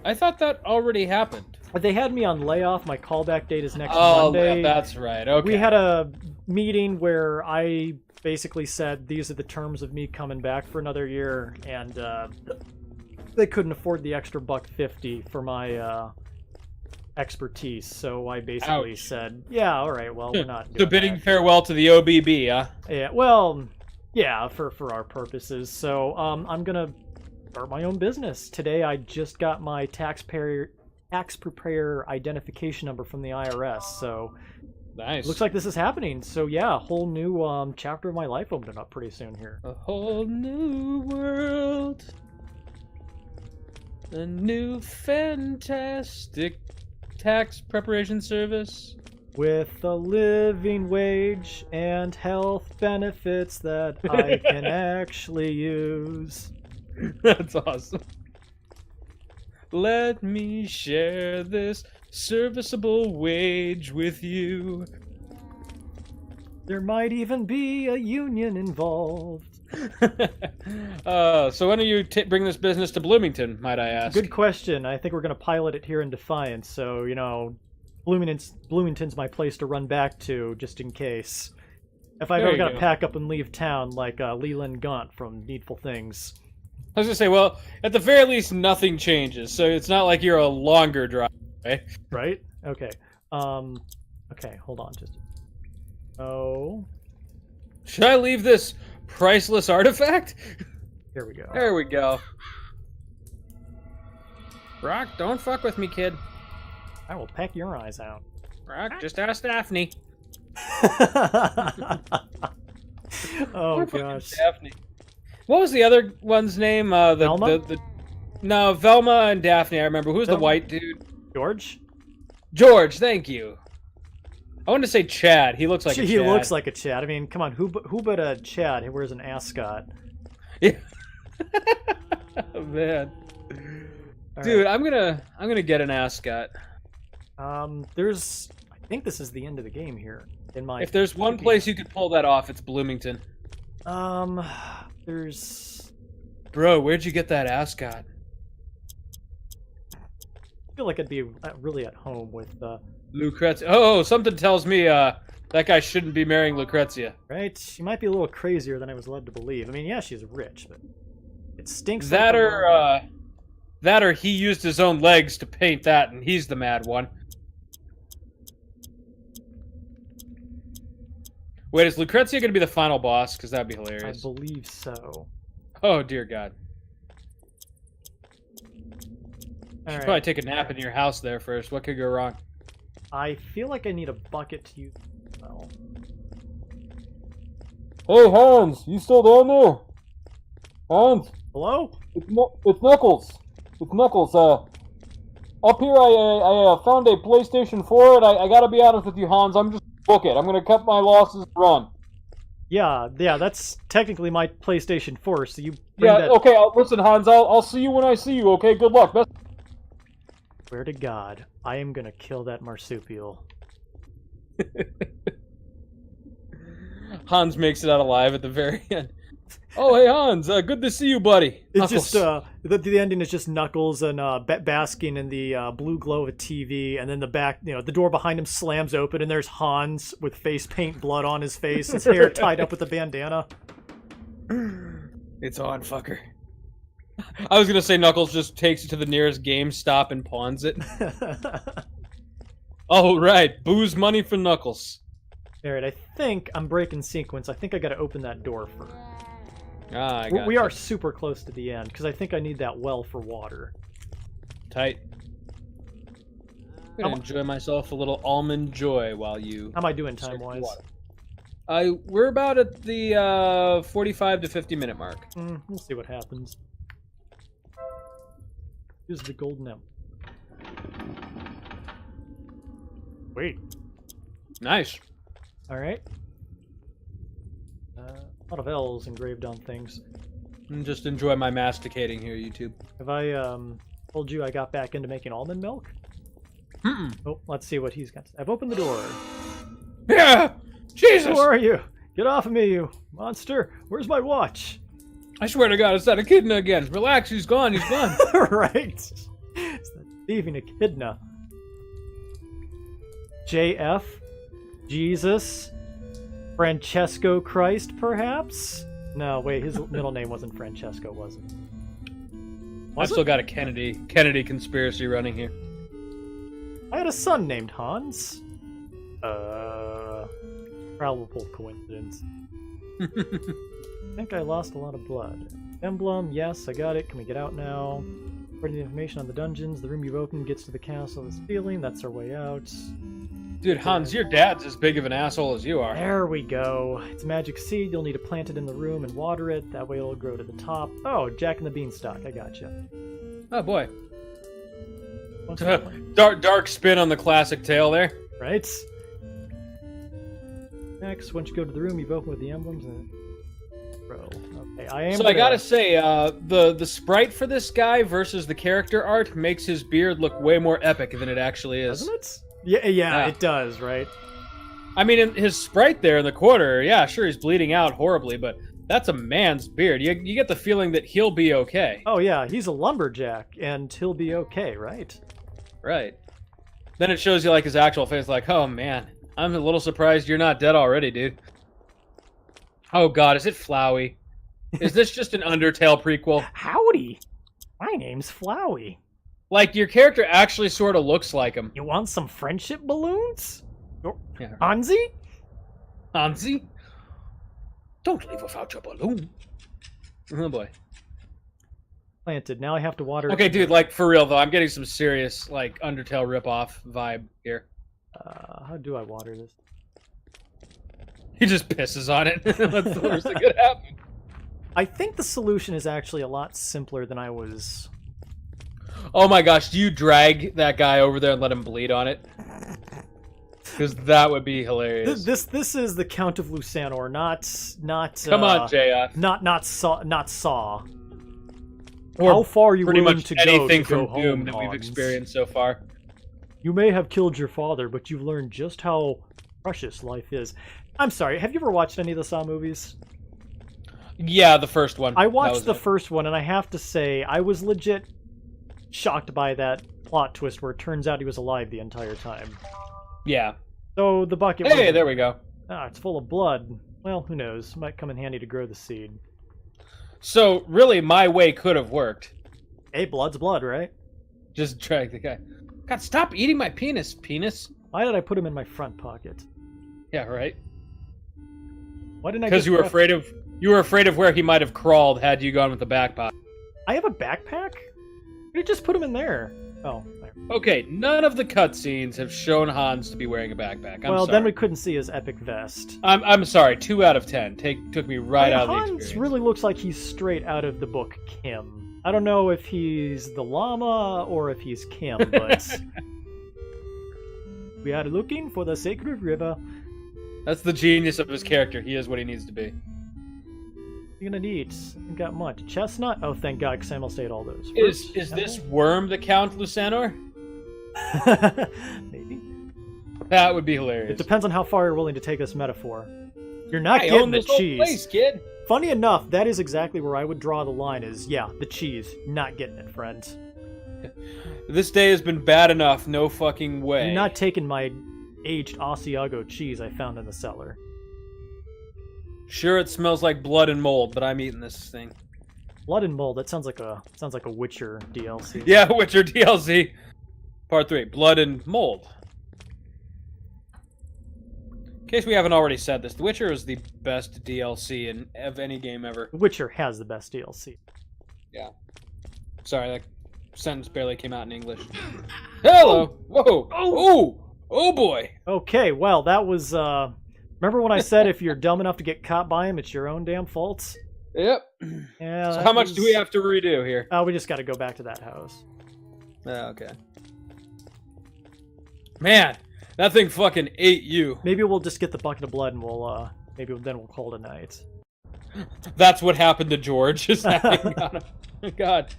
I thought that already happened. They had me on layoff. My callback date is next Monday. Oh, that's right. Okay. We had a meeting where I basically said these are the terms of me coming back for another year, and they couldn't afford the extra $150 for my expertise. So I basically said, "Yeah, all right. Well, we're not." So bidding farewell to the OBB, huh? Yeah. Well, yeah, for our purposes. So I'm gonna start my own business today. I just got my tax preparer identification number from the IRS. So nice. Looks like this is happening. So yeah, a whole new chapter of my life opening up pretty soon here. A whole new world. A new fantastic tax preparation service. With a living wage and health benefits that I can actually use. That's awesome. Let me share this serviceable wage with you. There might even be a union involved. So when do you bring this business to Bloomington, might I ask? Good question. I think we're going to pilot it here in Defiance, so, you know, Bloomington's my place to run back to, just in case. If I've ever got to pack up and leave town, like Leland Gaunt from Needful Things. I was going to say, well, at the very least, nothing changes, so it's not like you're a longer drive, right? Right? Okay. Okay, hold on just... Oh... Should I leave this priceless artifact? Here we go. There we go. Rock, don't fuck with me, kid. I will peck your eyes out. Rock, just ask Daphne. Oh, gosh. Daphne. What was the other one's name? Velma? No, Velma and Daphne, I remember. Who's the white dude? George? George, thank you. I wanted to say Chad. He looks like a Chad. He looks like a Chad. I mean, come on, who but a Chad who wears an ascot? Yeah. Oh, man. Dude, I'm gonna get an ascot. There's... I think this is the end of the game here. If there's one place you could pull that off, it's Bloomington. There's... Bro, where'd you get that ascot? I feel like I'd be really at home with Lucrezia. Oh, something tells me that guy shouldn't be marrying Lucrezia. Right? She might be a little crazier than I was led to believe. I mean, yeah, she's rich, but it stinks. That or he used his own legs to paint that, and he's the mad one. Wait, is Lucrezia going to be the final boss? Because that'd be hilarious. I believe so. Oh, dear God. Should Right. probably take a nap in your house there first. What could go wrong? I feel like I need a bucket to use. Well, Hey, Hans, you still down there? Hans, hello? it's Knuckles. It's Knuckles. Up here I found a PlayStation 4, and I gotta be honest with you, Hans, I'm just book it. I'm gonna cut my losses and run. Yeah, that's technically my PlayStation 4, so you bring that... Okay, listen, Hans, I'll see you when I see you, okay? Good luck. Best... Swear to God, I am gonna kill that marsupial. Hans makes it out alive at the very end. Oh, hey, Hans, good to see you, buddy. It's just, the ending is just Knuckles and basking in the blue glow of a TV, and then the door behind him slams open, and there's Hans with face paint blood on his face, his hair tied up with a bandana. It's on, fucker. I was gonna say Knuckles just takes it to the nearest GameStop and pawns it. Oh, right. Booze money for Knuckles. Alright, I think I'm breaking sequence. I think I gotta open that door first. Ah, I got We are super close to the end, because I think I need that well for water. tight. I'm gonna enjoy myself a little almond joy while you... How am I doing time-wise? We're about at the 45 to 50 minute mark. We'll see what happens. Use the golden M. Wait. Nice. Alright. A lot of L's engraved on things. And just enjoy my masticating here, YouTube. Have I, Told you I got back into making almond milk. Mm-mm. Oh, let's see what he's got. I've opened the door. Yeah! Jesus! Who are you? Get off of me, you monster! Where's my watch? I swear to God, it's that echidna again. Relax, he's gone, he's gone. Right. It's that thieving echidna. JF? Jesus? Francesco Christ, perhaps? No, wait, his middle name wasn't Francesco, was it? I've still got a Kennedy conspiracy running here. I had a son named Hans. Probable coincidence. I think I lost a lot of blood. Emblem, yes, I got it. Can we get out now? According to the information on the dungeons, the room you've opened gets to the castle this feeling. That's our way out. Dude, Hans, your dad's as big of an asshole as you are. There we go. It's a magic seed. You'll need to plant it in the room and water it. That way it'll grow to the top. Oh, Jack and the Beanstalk. I gotcha. Oh, boy. What's that one? Dark spin on the classic tale there. Right? Next, once you go to the room, you've opened with the emblems and grow. Okay, I gotta say, the sprite for this guy versus the character art makes his beard look way more epic than it actually is. Doesn't it? Yeah, it does, right? I mean, in his sprite there in the corner, yeah, sure, he's bleeding out horribly, but that's a man's beard. You get the feeling that he'll be okay. Oh yeah, he's a lumberjack, and he'll be okay, right? Right. Then it shows you like his actual face, like, oh man, I'm a little surprised you're not dead already, dude. Oh god, is it Flowey? Is this just an Undertale prequel? Howdy! My name's Flowey. Like, your character actually sort of looks like him. You want some friendship balloons? Yeah. Anzi? Hansi? Don't leave without your balloon. Oh boy. Planted. Now I have to water. Okay, dude, like, for real though, I'm getting some serious, like, Undertale ripoff vibe here. How do I water this? He just pisses on it. That's the worst that could happen. I think the solution is actually a lot simpler than I was. Oh my gosh, do you drag that guy over there and let him bleed on it? Because that would be hilarious. This is the Count of Lucanor, not. Come on, JF. Not Saw. Or how far are you pretty willing much to anything go from home, Doom that we've Hans? experienced so far. You may have killed your father, but you've learned just how precious life is. I'm sorry, have you ever watched any of the Saw movies? Yeah, the first one. I watched the first one, and I have to say, I was legit shocked by that plot twist where it turns out he was alive the entire time. Yeah. So the bucket. Hey, there we go. Ah, it's full of blood. Well, who knows? Might come in handy to grow the seed. So really, my way could have worked. Hey, blood's blood, right? Just drag the guy. God, stop eating my penis, penis. Why did I put him in my front pocket? Yeah, right. Why didn't I? Because you were afraid of where he might have crawled had you gone with the backpack. I have a backpack. You just put him in there. Oh. There. Okay, none of the cutscenes have shown Hans to be wearing a backpack. Well, then we couldn't see his epic vest. I'm sorry. 2 out of 10 took me right out of the experience. Hans really looks like he's straight out of the book Kim. I don't know if he's the llama or if he's Kim, but we are looking for the sacred river. That's the genius of his character. He is what he needs to be. You're gonna need. I've got much. Chestnut? Oh, thank God, because Sam will stay at all those. Is this worm the Count Lucanor? Maybe. That would be hilarious. It depends on how far you're willing to take this metaphor. You're not I getting own the this whole cheese. place, kid. Funny enough, that is exactly where I would draw the line is, yeah, the cheese. Not getting it, friend. This day has been bad enough. No fucking way. You're not taking my aged Asiago cheese I found in the cellar. Sure, it smells like blood and mold, but I'm eating this thing. Blood and mold. That sounds like a Witcher DLC. Yeah, Witcher DLC. Part 3. Blood and mold. In case we haven't already said this, The Witcher is the best DLC of any game ever. Witcher has the best DLC. Yeah. Sorry, that sentence barely came out in English. Hello! Whoa! Oh! Oh boy! Okay, well, that was, remember when I said if you're dumb enough to get caught by him, it's your own damn fault? Yep. Yeah. So how much do we have to redo here? We just gotta go back to that house. Okay. Man, that thing fucking ate you. Maybe we'll just get the bucket of blood and we'll, maybe then we'll call it a night. That's what happened to George. Just hanging on him. God.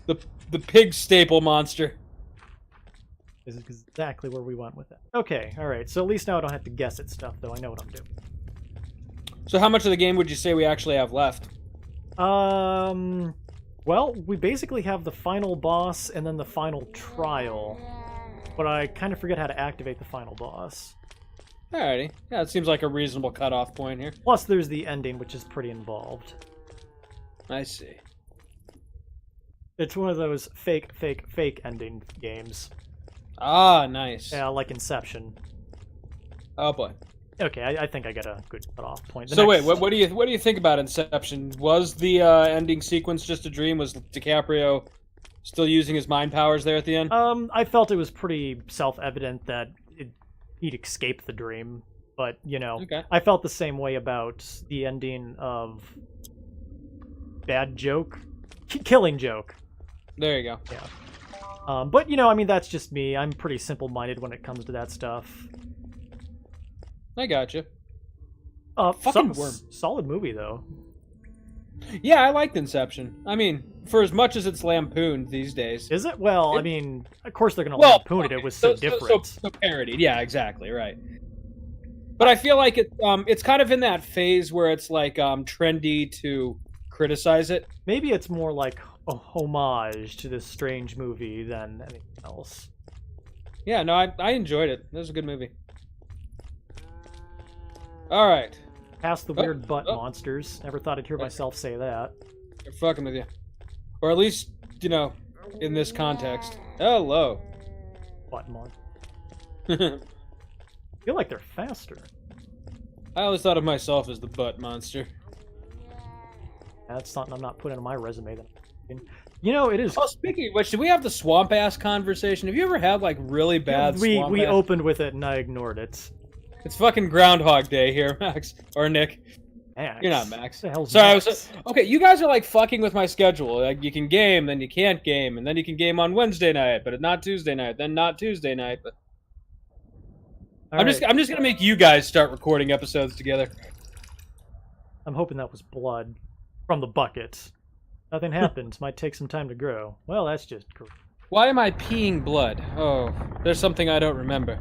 The pig staple monster. This is exactly where we went with it. Okay, alright, so at least now I don't have to guess at stuff, though. I know what I'm doing. So how much of the game would you say we actually have left? Well, we basically have the final boss and then the final trial. But I kind of forget how to activate the final boss. Alrighty. Yeah, it seems like a reasonable cutoff point here. Plus, there's the ending, which is pretty involved. I see. It's one of those fake ending games. Ah, nice. Yeah, like Inception. Oh boy. Okay, I think I got a good cutoff point. So wait, what do you think about Inception? Was the ending sequence just a dream? Was DiCaprio still using his mind powers there at the end? I felt it was pretty self-evident that he'd escape the dream, but you know, Okay. I felt the same way about the ending of Bad Joke, Killing Joke. There you go. Yeah. But you know, I mean, that's just me. I'm pretty simple-minded when it comes to that stuff. I got you. Fucking worm. Solid movie though. Yeah, I liked Inception. I mean, for as much as it's lampooned these days. Is it? Well, I mean, of course they're gonna Well, lampoon it. It was so different. So parodied. Yeah, exactly, right. But I feel like it's kind of in that phase where it's like trendy to criticize it. Maybe it's more like a homage to this strange movie than anything else. Yeah, no, I enjoyed it. It was a good movie. All right. Past the weird butt monsters. Never thought I'd hear myself say that. They're fucking with you. Or at least, you know, in this context. Hello. Butt monster. I I feel like they're faster. always thought of myself as the butt monster. That's something I'm not putting on my resume. You know, it is. Oh, speaking of which, did we have the swamp ass conversation? Have you ever had like really bad swamp we ass? opened with it and I ignored it. It's fucking Groundhog Day here, Max. Or Nick. Max. You're not Max. What the hell's Sorry, Max? okay, you guys are like fucking with my schedule. Like you can game, then you can't game, and then you can game on Wednesday night, but not Tuesday night, then not Tuesday night. But I'm just gonna make you guys start recording episodes together. I'm hoping that was blood from the bucket. Nothing happened. Might take some time to grow. Well, that's just cool. Why am I peeing blood? Oh, there's something I don't remember.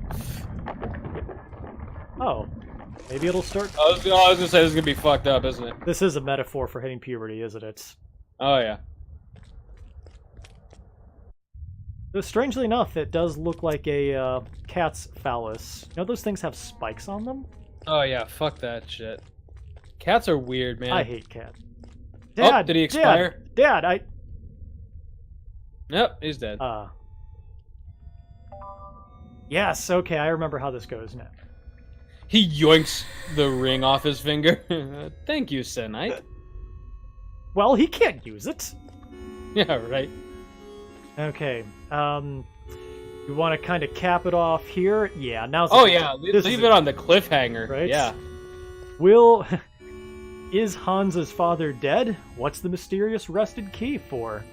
Oh, maybe it'll start. I was gonna say this is gonna be fucked up, isn't it? This is a metaphor for hitting puberty, isn't it? Oh yeah. Strangely enough, it does look like a cat's phallus. You know those things have spikes on them? Oh yeah, fuck that shit. Cats are weird, man. I hate cats. Oh, did he expire? Dad, Yep, he's dead. Yes, okay, I remember how this goes now. He yoinks the ring off his finger. Thank you, Senite. Well, he can't use it. Yeah, right. Okay, you want to kind of cap it off here? Yeah, now's the Oh time. yeah, leave it on the cliffhanger. Right? Yeah. Is Hans's father dead? What's the mysterious rusted key for?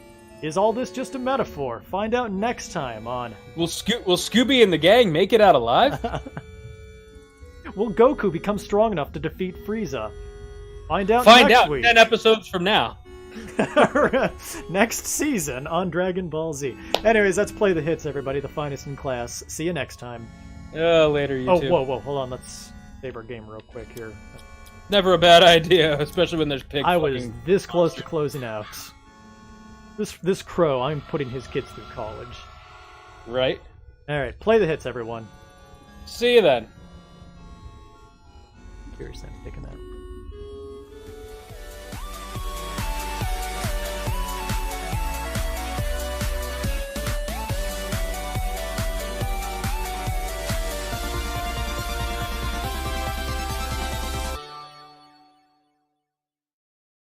Is all this just a metaphor? Find out next time on... Will Scooby and the gang make it out alive? Will Goku become strong enough to defeat Frieza? Find out Find next out week. 10 episodes from now. Next season on Dragon Ball Z. Anyways, let's play the hits, everybody. The finest in class. See you next time. Later, you two. Whoa, hold on. Let's save our game real quick here. Never a bad idea, especially when there's pig I was fucking... this close to closing out. This crow, I'm putting his kids through college. Right. Alright, play the hits, everyone. See you then. Seriously, I'm taking that.